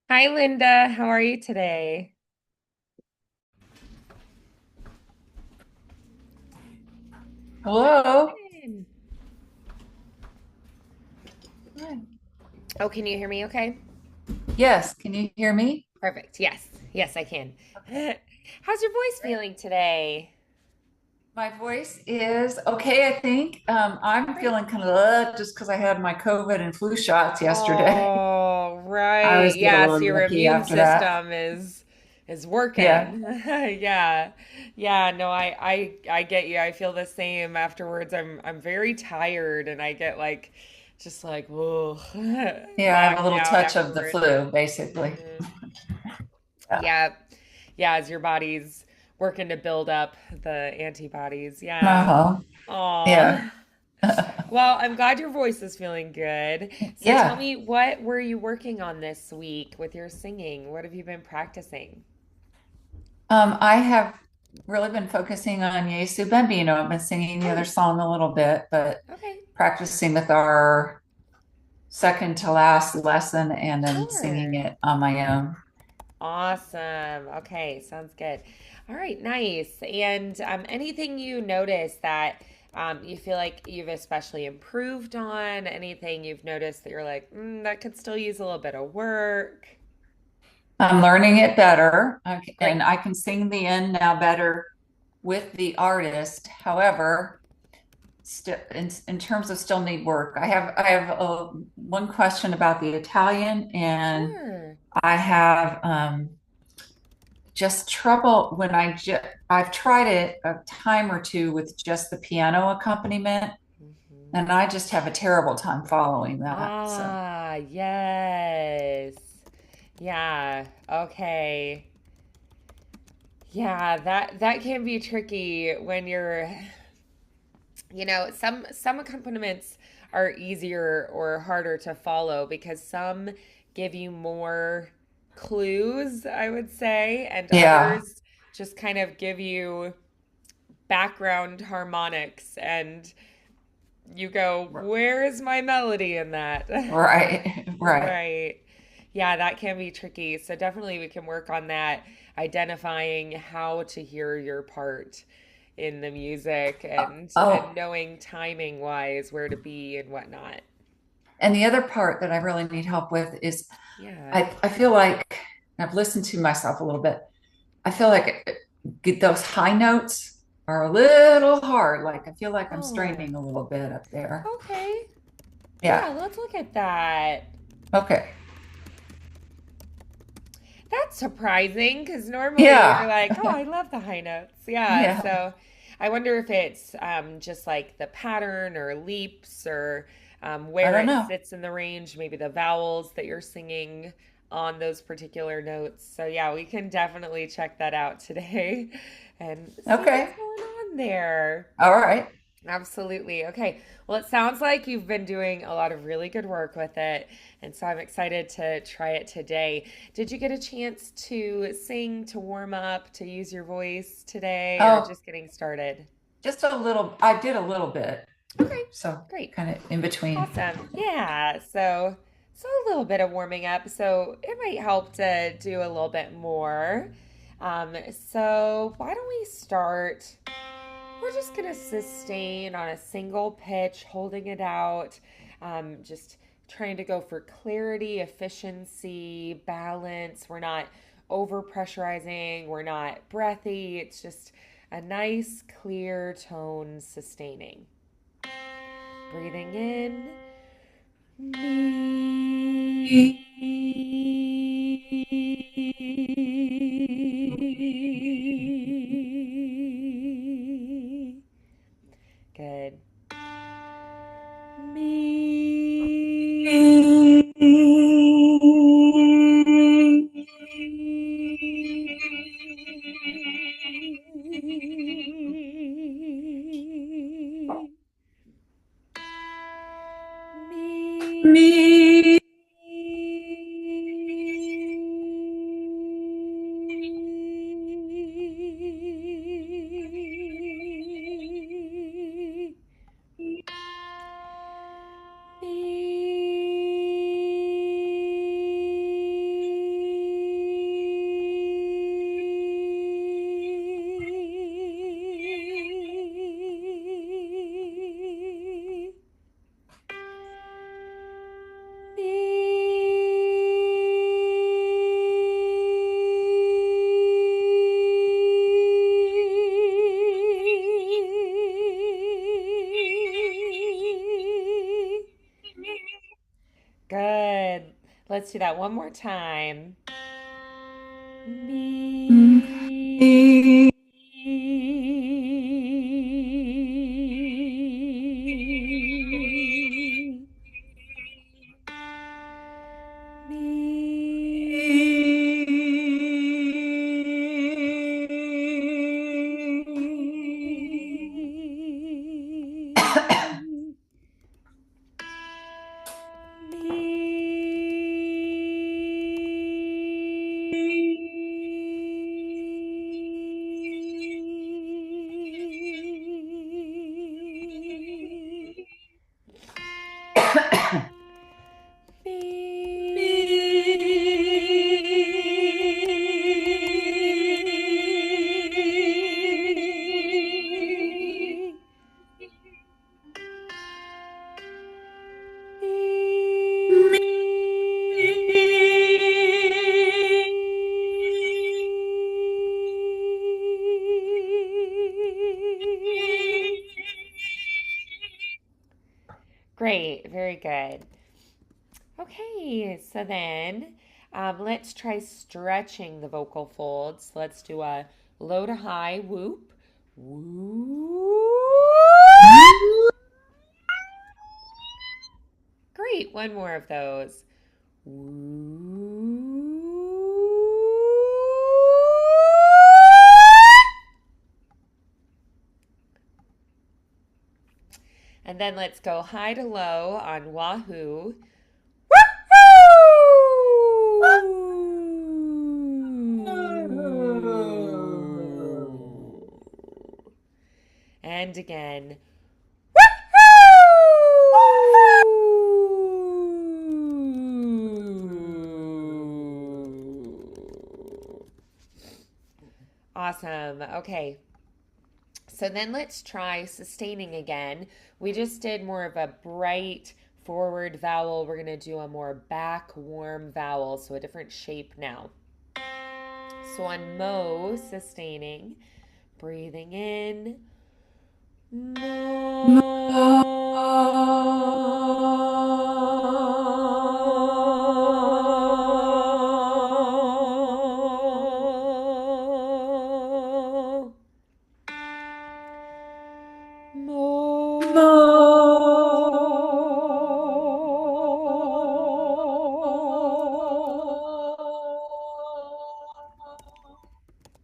Hi, Linda. How are you today? Hello. Good. Hi. Oh, can you hear me okay? Yes, can you hear me? Perfect. Yes. Yes, I can. Okay, How's your voice great. feeling today? My voice is okay, I think. I'm Great. feeling kind of just because I had my COVID and flu shots yesterday. Oh, I right. always get a Yeah, so little your yucky immune after that. system is Yeah. working. Yeah. Yeah, no, I get you. I feel the same afterwards. I'm very tired and I get like just like whoa Yeah, I have a knocked little out touch of the afterwards. flu, basically. Mhm. Yeah. Yeah. Yeah, as your body's working to build up the antibodies. Yeah. Uh-huh. Yeah. Aw. Well, I'm glad your voice is feeling good. So tell Yeah. me, what were you working on this week with your singing? What have you been practicing? I have really been focusing on Yesu Bambino. I've been singing the other Oh, song a little bit, but okay. practicing with our second to last lesson and then singing Sure. it on my own. Awesome. Okay, sounds good. All right, nice. And anything you notice that you feel like you've especially improved on? Anything you've noticed that you're like, that could still use a little bit of work? I'm learning it better, Great. and I can sing the end now better with the artist. However, still in terms of still need work, I have one question about the Italian, and Sure. I have just trouble when I've tried it a time or two with just the piano accompaniment, Mhm. and I just have a terrible time following that. So Ah, yes. Yeah. Okay. Yeah, that can be tricky when some accompaniments are easier or harder to follow because some give you more clues, I would say, and yeah, others just kind of give you background harmonics and you go, where is my melody in that? right, right. Right. Yeah, that can be tricky. So definitely we can work on that, identifying how to hear your part in the music and Oh, knowing timing wise where to be and whatnot. and the other part that I really need help with is Yeah. I feel like I've listened to myself a little bit. I feel like get those high notes are a little hard. Like I feel like I'm Oh, straining a little bit up there. okay. Yeah. Yeah, let's look at that. Okay. That's surprising because normally you're Yeah. like, oh, I love the high notes. Yeah. Yeah. So I wonder if it's just like the pattern or leaps or I where don't it know. sits in the range, maybe the vowels that you're singing on those particular notes. So yeah, we can definitely check that out today and see what's Okay. going on there. All right. Absolutely. Okay. Well, it sounds like you've been doing a lot of really good work with it. And so I'm excited to try it today. Did you get a chance to sing, to warm up, to use your voice today, or Oh, just getting started? just a little. I did a little bit. Okay. So Great. kind of in between. Awesome. Yeah. So a little bit of warming up. So it might help to do a little bit more. So why don't we start? We're just going to sustain on a single pitch, holding it out, just trying to go for clarity, efficiency, balance. We're not over pressurizing, we're not breathy. It's just a nice, clear tone sustaining. Breathing in. Me. Good. Me. Me. Me. Let's do that one more time. Me. Me. Great, very good. Okay, so then let's try stretching the vocal folds. Let's do a low to high whoop. Whoop. Great, one more of those. And then let's go high to low on Wahoo. And again. Awesome. Okay. So then let's try sustaining again. We just did more of a bright forward vowel. We're going to do a more back warm vowel, so a different shape now. So on Mo, sustaining, breathing in.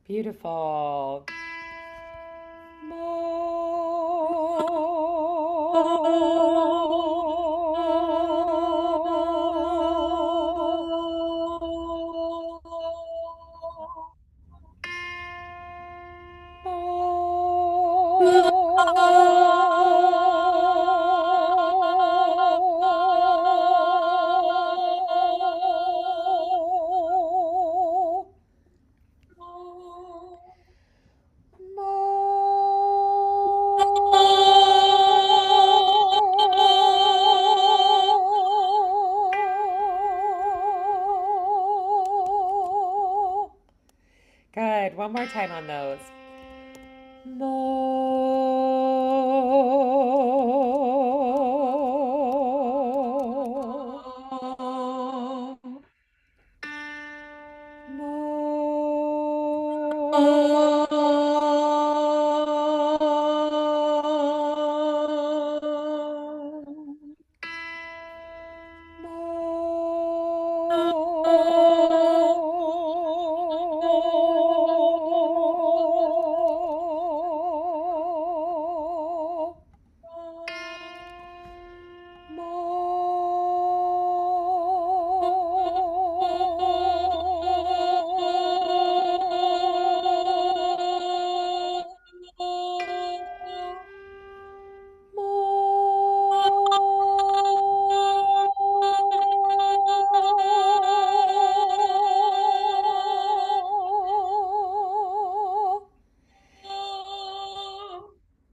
Beautiful. Good. One more time on those.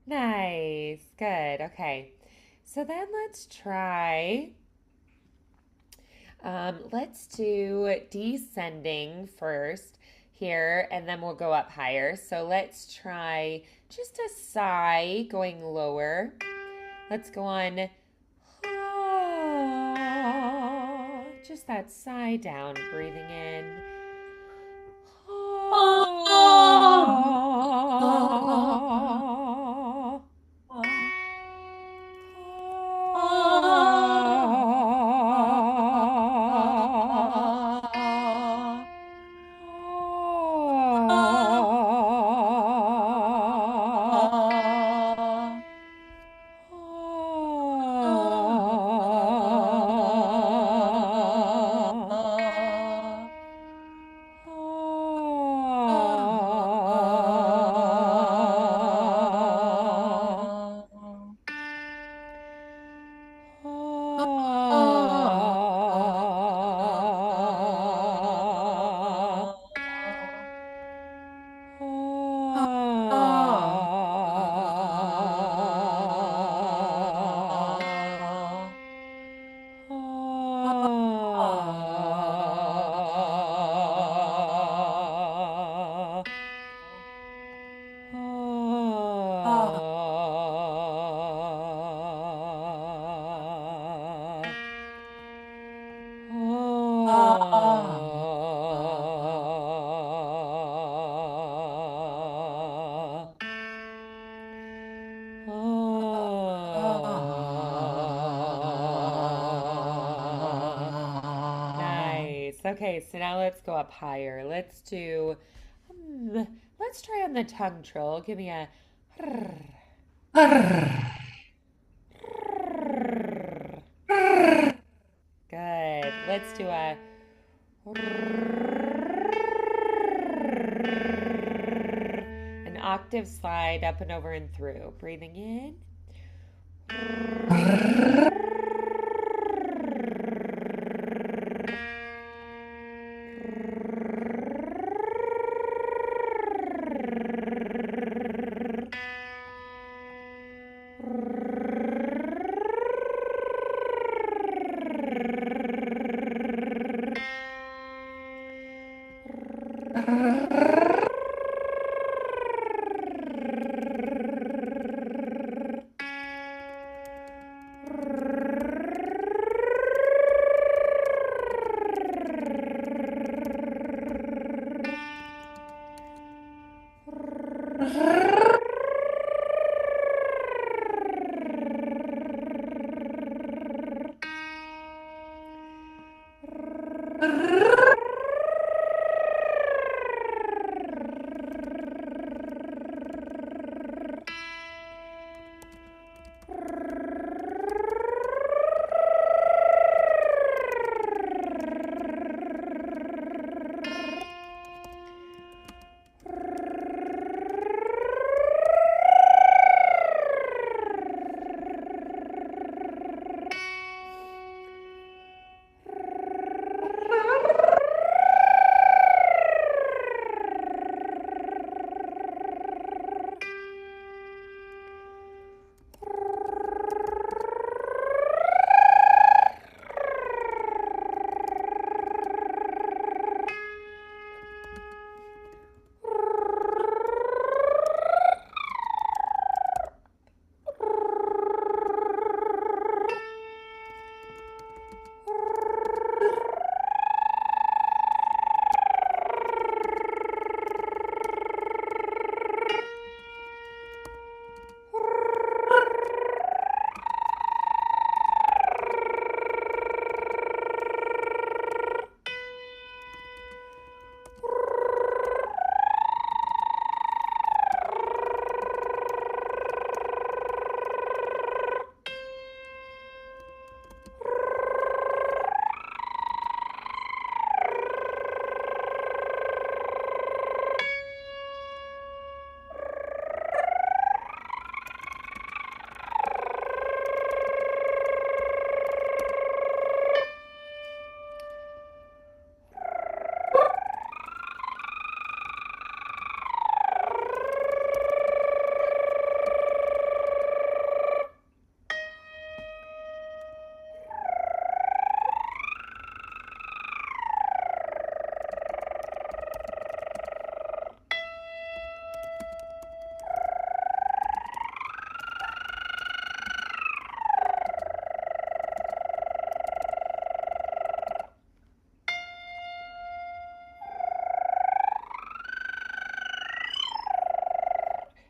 Nice. Good. Okay. So then let's try, let's do descending first here, and then we'll go up higher. So let's try just a sigh going lower. Let's go on. just that sigh down, breathing in. Nice. Okay, so now let's go up higher. Let's try on the tongue trill. Give me a. Good. Let's do a. An octave slide up and over and through. Breathing in.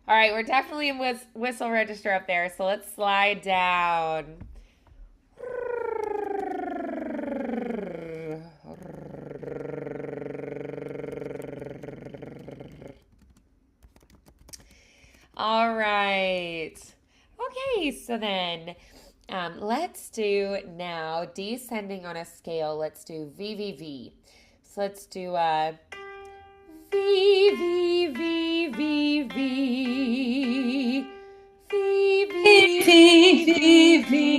All right, we're definitely in whistle register up there, so let's slide down. All right. Okay, so then let's do now descending on a scale. Let's do VVV. So let's do V V V V V V V V V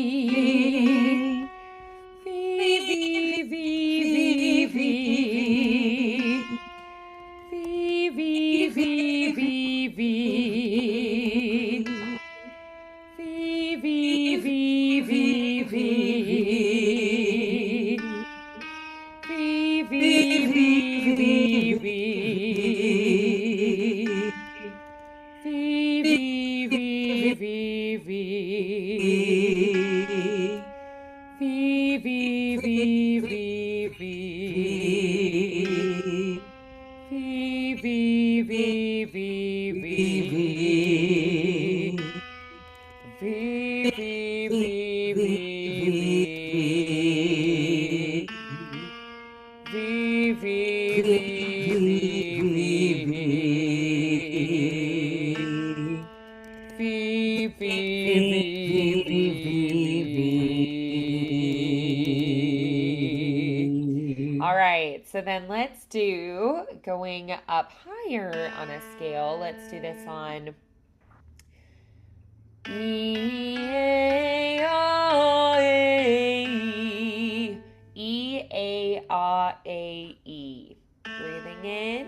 All right, so then let's do going up higher on a scale. Let's do this on E-A-I-A. E-A-I-A-E. Breathing in.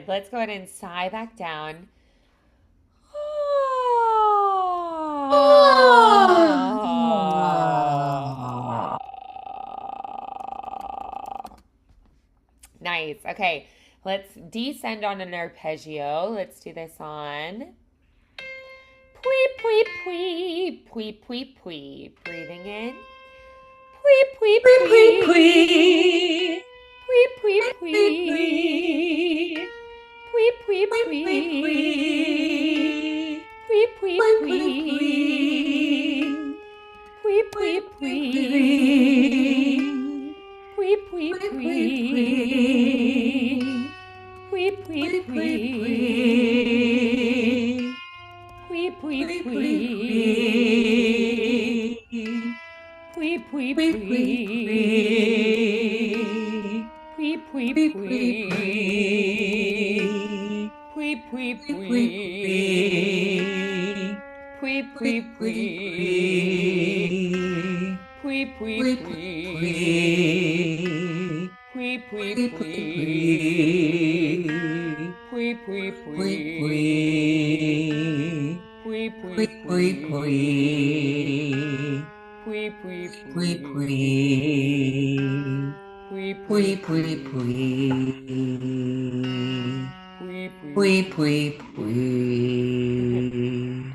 Let's go ahead and sigh back down. Nice. Okay, let's descend on an arpeggio. Let's do this on. Pui, pui, pui, pui, pui, pui. Breathing in. Pui, pui, Pui, pui, pui. pui. Pui, pui, Pui, pui, pui. Pui, pui, pui, pui, pui. pui. Pui, pui, Pui, pui. pui, pui. Pui, Pui, pui, pui, pui. pui. Pui, pui, Pui, pui. pui, pui. Pui, pui, Pui, pui. pui, pui. Pui, pui, Pui, pui. pui, pui. Pui, pui, Pui, pui. pui, pui. Pui, pui, Pui, pui. pui, pui. Pui, pui, Pui, pui. pui, pui. Pui, Pui, pui, pui, pui. pui. Pui, pui, Pui, pui, pui. pui. Pui, pui, Pui, pui. pui, pui. Pui, pui, pui. Pui, pui. Pui, pui, Pui, pui. pui, pui. Pui, pui, Pui, pui. pui. Pui, pui, Pui, pui, pui. pui. Pui, pui, Pui, pui. pui, pui.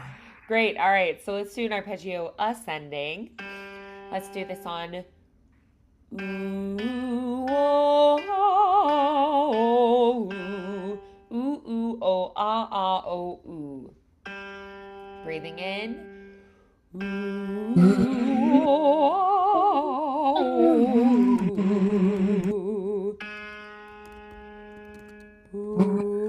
Great. All right. So let's do an arpeggio ascending. Let's do this on. Ooh, oh, oh, ooh, ooh, ooh, oh, ah, ah, oh, ooh. Breathing in. Ooh, oh, ooh, ooh,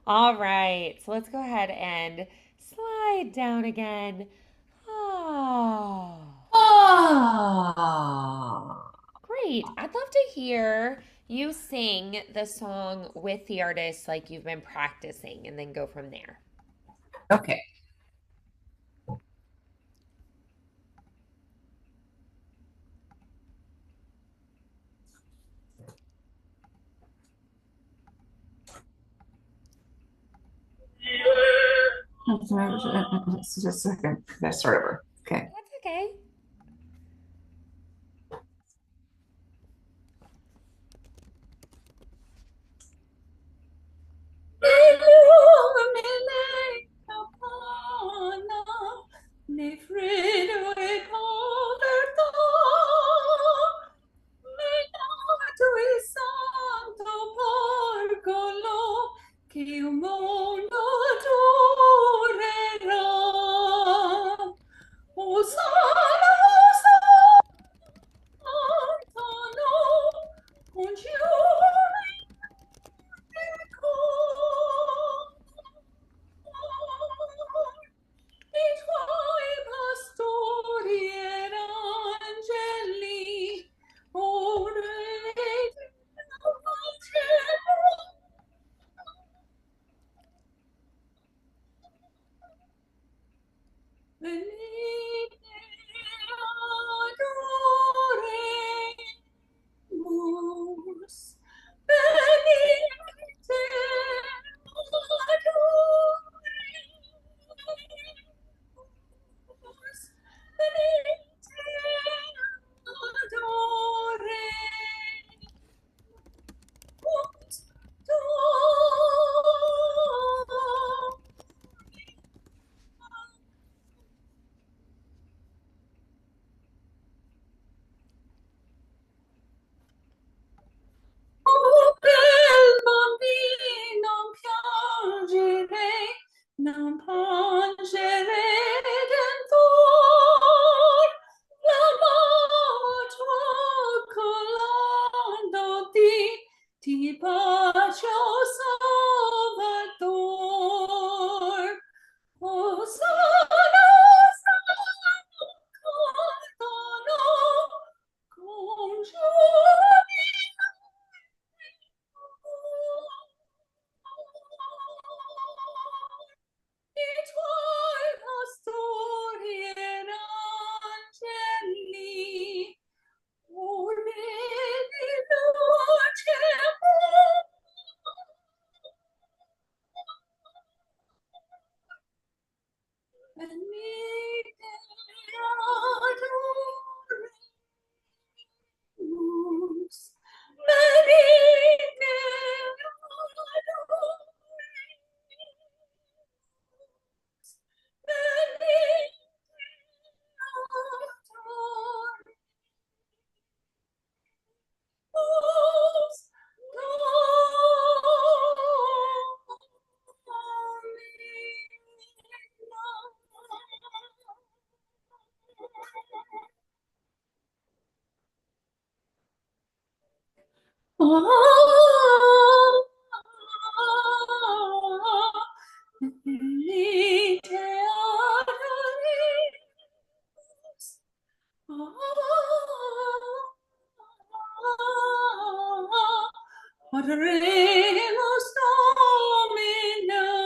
All right, so let's go ahead and slide down again. Oh, Ah. great. I'd love to hear you sing the song with the artist like you've been practicing and then go from there. Okay. Just a second. Let's start over. Okay. That's okay. Che il mondo durerà. Hosanna, Hosanna, congiure i tuoi pastori ed angeli, ora ed in cielo. Venite, adoremus. Venite, adoremus. Venite, adoremus. Oh, bel bambino, non piangere, non piangere dentor. La mamma cioccolandoti, ti bacio Salvador. Hosanna, Hosanna, cantano, congiuri. I tuoi pastori ed angeli, ore di luce. Venite, adoremus. Venite, adoremus. Venite, adoremus. Venite, adoremus. Adoremus Dominum.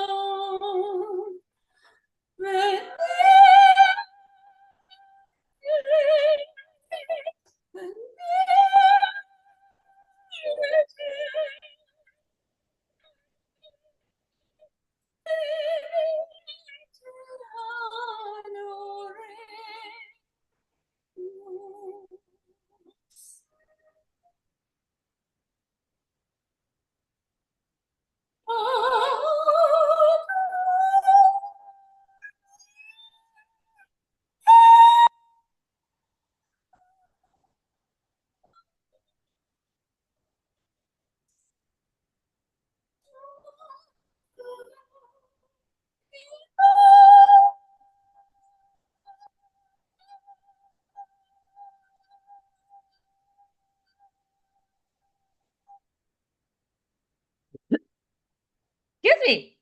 Excuse me.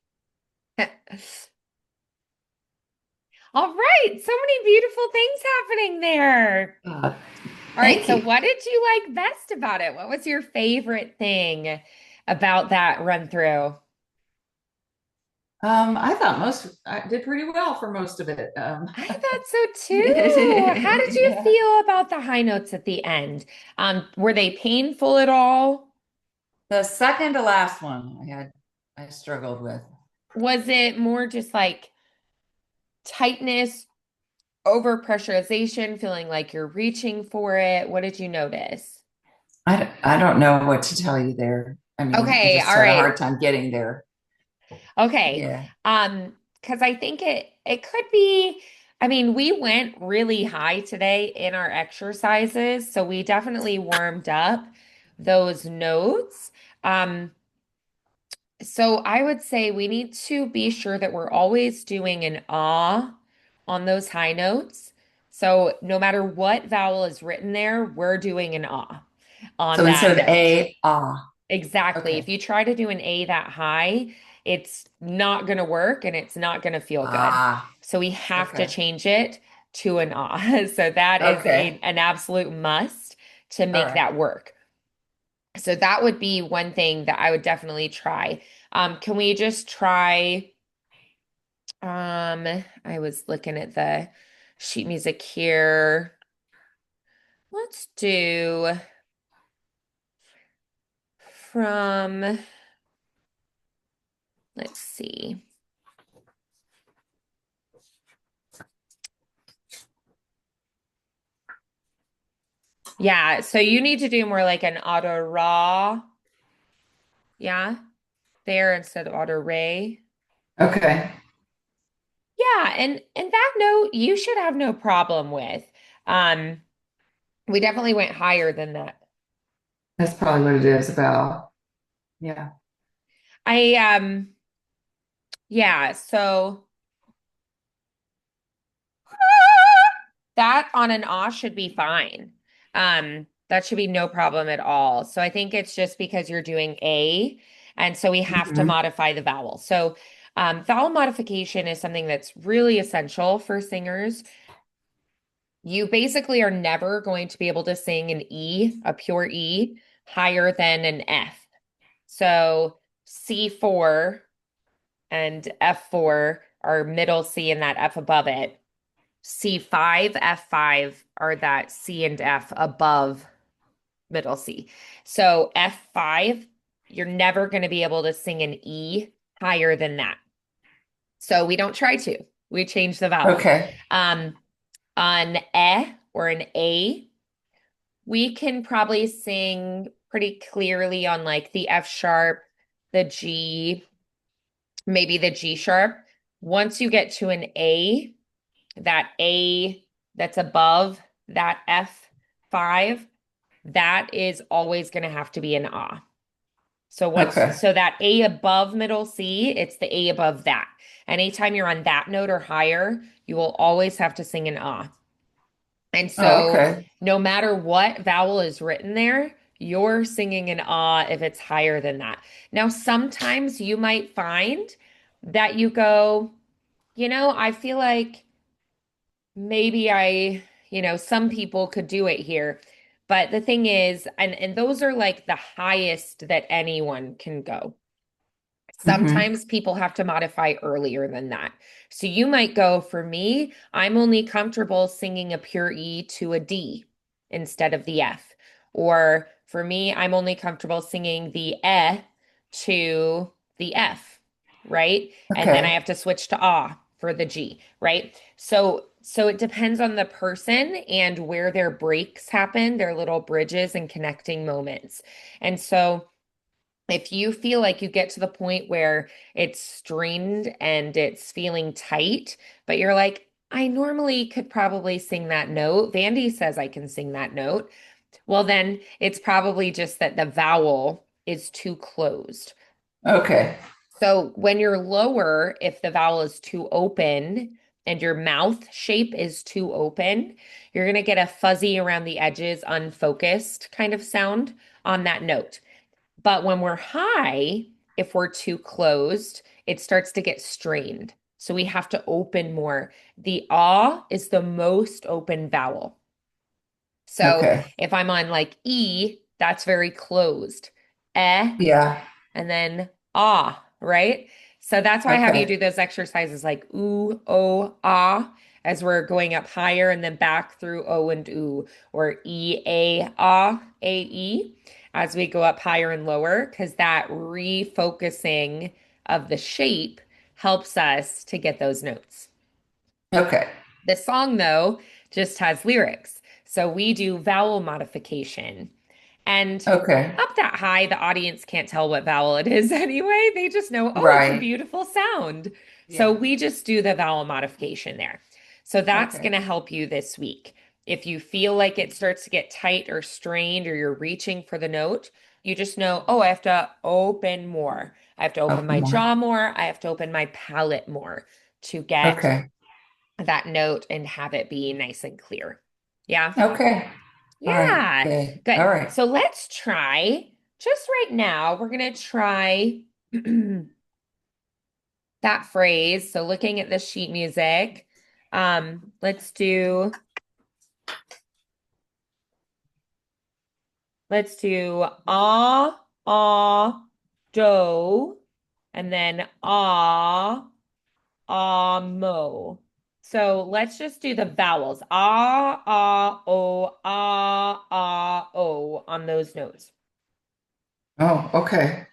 All right, so many beautiful things happening there. All right, Thank so you. what did you like best about it? What was your favorite thing about that run through? I thought I did pretty well for most of it. I thought so too. How did you Yeah. feel about the high notes at the end? Were they painful at all? The second to last one I struggled with. Was it more just like tightness, overpressurization, feeling like you're reaching for it? What did you notice? I don't know what to tell you there. I mean, I Okay, just all had a right. hard time getting there. Okay. Yeah. Because I think it could be, I mean, we went really high today in our exercises, so we definitely warmed up those notes. Um, so I would say we need to be sure that we're always doing an ah on those high notes. So no matter what vowel is written there, we're doing an ah on So that instead of note. A, ah. Exactly. If Okay. you try to do an A that high, it's not going to work and it's not going to feel good. Ah. So we have to Okay. change it to an ah. So that is Okay. an absolute must to All make right. that work. So that would be one thing that I would definitely try. Can we just try? I was looking at the sheet music here. Let's do from, let's see. Yeah, so you need to do more like an auto raw, yeah, there instead of auto ray. Okay. Yeah, and that note you should have no problem with. Um, we definitely went higher than that. That's probably what it is about. Yeah. I yeah, so that on an ah should be fine. That should be no problem at all. So I think it's just because you're doing a, and so we have to Hmm. modify the vowel. So vowel modification is something that's really essential for singers. You basically are never going to be able to sing an E, a pure E, higher than an F. So C4 and F4 are middle C and that F above it. C5, F5 are that C and F above middle C. So F5, you're never going to be able to sing an E higher than that. So we don't try to. We change the vowel. Okay. Um, on E or an A, we can probably sing pretty clearly on like the F sharp, the G, maybe the G sharp. Once you get to an A, that A that's above that F5, that is always going to have to be an ah. Okay. So that A above middle C, it's the A above that. Anytime you're on that note or higher, you will always have to sing an ah. And Oh, so okay. no matter what vowel is written there, you're singing an ah if it's higher than that. Now, sometimes you might find that you go, I feel like maybe some people could do it here. But the thing is, and those are like the highest that anyone can go. Hmm. Sometimes people have to modify earlier than that. So you might go, for me, I'm only comfortable singing a pure E to a D instead of the F. Or for me, I'm only comfortable singing the E to the F, right? And then I Okay. have to switch to ah for the G, right? So it depends on the person and where their breaks happen, their little bridges and connecting moments. And so if you feel like you get to the point where it's strained and it's feeling tight, but you're like, I normally could probably sing that note. Vandy says I can sing that note. Well, then it's probably just that the vowel is too closed. Okay. So when you're lower, if the vowel is too open and your mouth shape is too open, you're going to get a fuzzy around the edges, unfocused kind of sound on that note. But when we're high, if we're too closed, it starts to get strained. So we have to open more. The ah is the most open vowel. So Okay. if I'm on like E, that's very closed. Eh, Yeah. and then ah, right? So that's why I have you Okay. do those exercises like ooh, oh, ah, as we're going up higher and then back through O and ooh, or E, A, ah, A, E, as we go up higher and lower, because that refocusing of the shape helps us to get those notes. Okay. The song, though, just has lyrics. So we do vowel modification. And Okay. up that high, the audience can't tell what vowel it is anyway. They just know, oh, it's a Right. beautiful sound. So Yeah. we just do the vowel modification there. So that's going Okay. to help you this week. If you feel like it starts to get tight or strained or you're reaching for the note, you just know, oh, I have to open more. I have to open Open my more. jaw more. I have to open my palate more to get Okay. that note and have it be nice and clear. Yeah. Okay. All right. Yeah. Good. All Good. right. So let's try just right now, we're going to try that phrase. So looking at the sheet music, let's do do, and then mo. So let's just do the vowels. O on those notes. Oh, okay.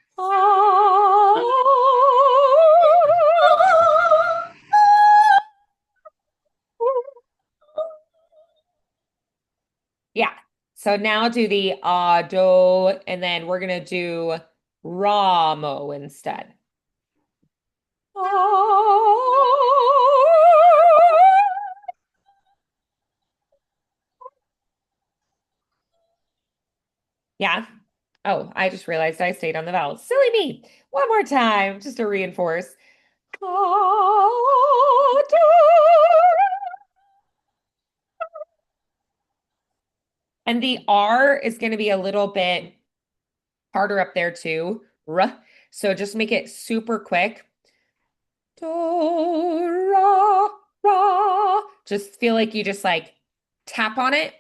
Yeah. So now do the do, and then we're gonna do Ramo instead. Yeah. Oh, I just realized I stayed on the vowels. Silly me. One more time, just to reinforce. And the R is going to be a little bit harder up there too. R. So just make it super quick. Do, ra, ra. Just feel like you just like tap on it.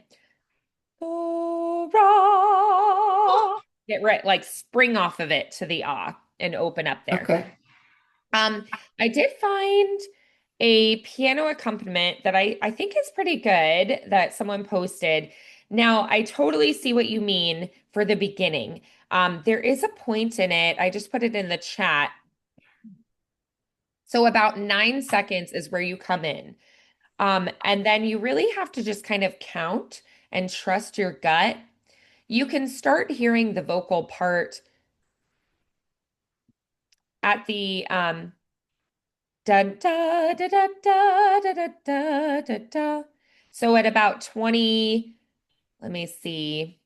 Do, ra. Get right, like spring off of it to the ah and open up there. Okay. I did find a piano accompaniment that I think is pretty good that someone posted. Now, I totally see what you mean for the beginning. There is a point in it. I just put it in the chat. So about 9 seconds is where you come in. And then you really have to just kind of count and trust your gut. You can start hearing the vocal part at the da da da da da da da da da da. So at about 20, let me see.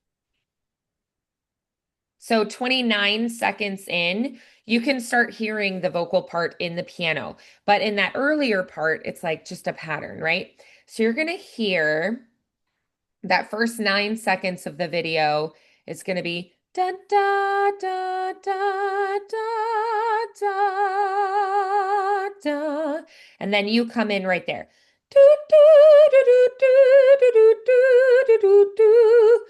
So 29 seconds in, you can start hearing the vocal part in the piano. But in that earlier part, it's like just a pattern, right? So you're going to hear that first 9 seconds of the video is going to be da da da da da da da, and then you come in right there. Do, do, do, do, do, do, do, do, do, do.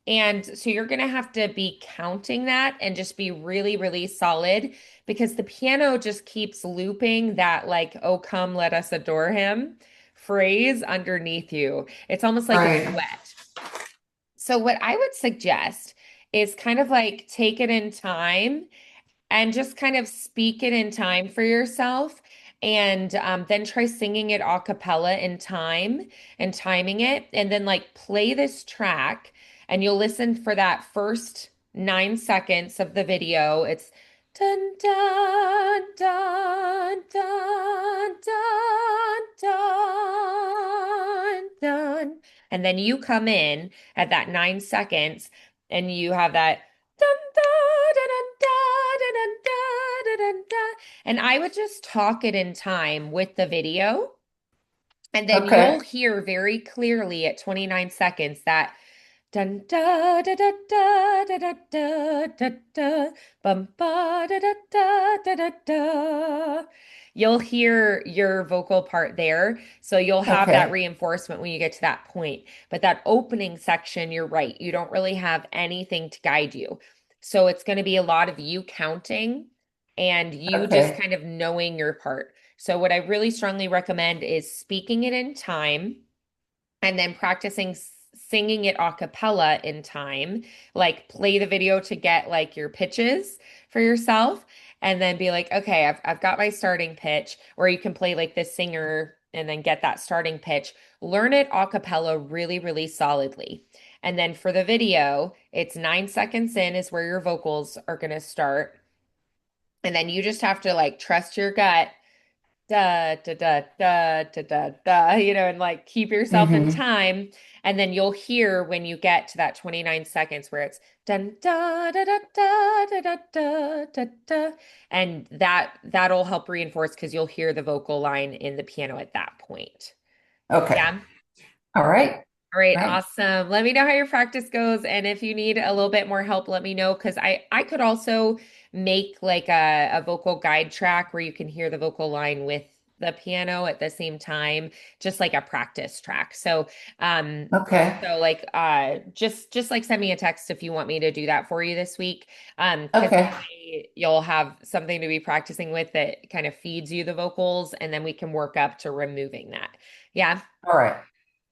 And so you're going to have to be counting that and just be really, really solid because the piano just keeps looping that, like, oh, come, let us adore him phrase underneath you. It's almost like a Right. duet. So, what I would suggest is kind of like take it in time and just kind of speak it in time for yourself. And then try singing it a cappella in time and timing it. And then, like, play this track and you'll listen for that first 9 seconds of the video. It's dun dun dun dun dun dun dun. And then you come in at that 9 seconds and you have that dun dun dun dun dun dun dun dun. And I would just talk it in time with the video. And then you'll Okay. hear very clearly at 29 seconds that dun da da da da da da da da da bum ba da da da da da da. You'll hear your vocal part there, so you'll have that Okay. reinforcement when you get to that point. But that opening section, you're right, you don't really have anything to guide you. So it's going to be a lot of you counting and you just Okay. kind of knowing your part. So what I really strongly recommend is speaking it in time and then practicing singing it a cappella in time. Like play the video to get like your pitches for yourself and then be like, okay, I've got my starting pitch, or you can play like the singer and then get that starting pitch, learn it a cappella really, really solidly. And then for the video, it's 9 seconds in is where your vocals are going to start. And then you just have to like trust your gut, da da da da da da da, and like keep yourself in Hmm. time. And then you'll hear when you get to that 29 seconds where it's dun da da da da da da da da da. And that'll help reinforce because you'll hear the vocal line in the piano at that point. Okay. Yeah. All right. All right, Right. awesome. Let me know how your practice goes, and if you need a little bit more help, let me know because I could also make like a vocal guide track where you can hear the vocal line with the piano at the same time, just like a practice track. So, um, Okay. just like send me a text if you want me to do that for you this week. Because Okay. that way you'll have something to be practicing with that kind of feeds you the vocals, and then we can work up to removing that. Yeah. All right.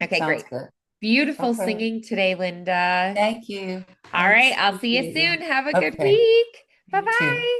Okay, Sounds great. good. Beautiful Okay. singing today, Linda. Thank you. All right, Thanks. I'll see you Appreciate you. soon. Have a good Okay. week. You too. Bye-bye.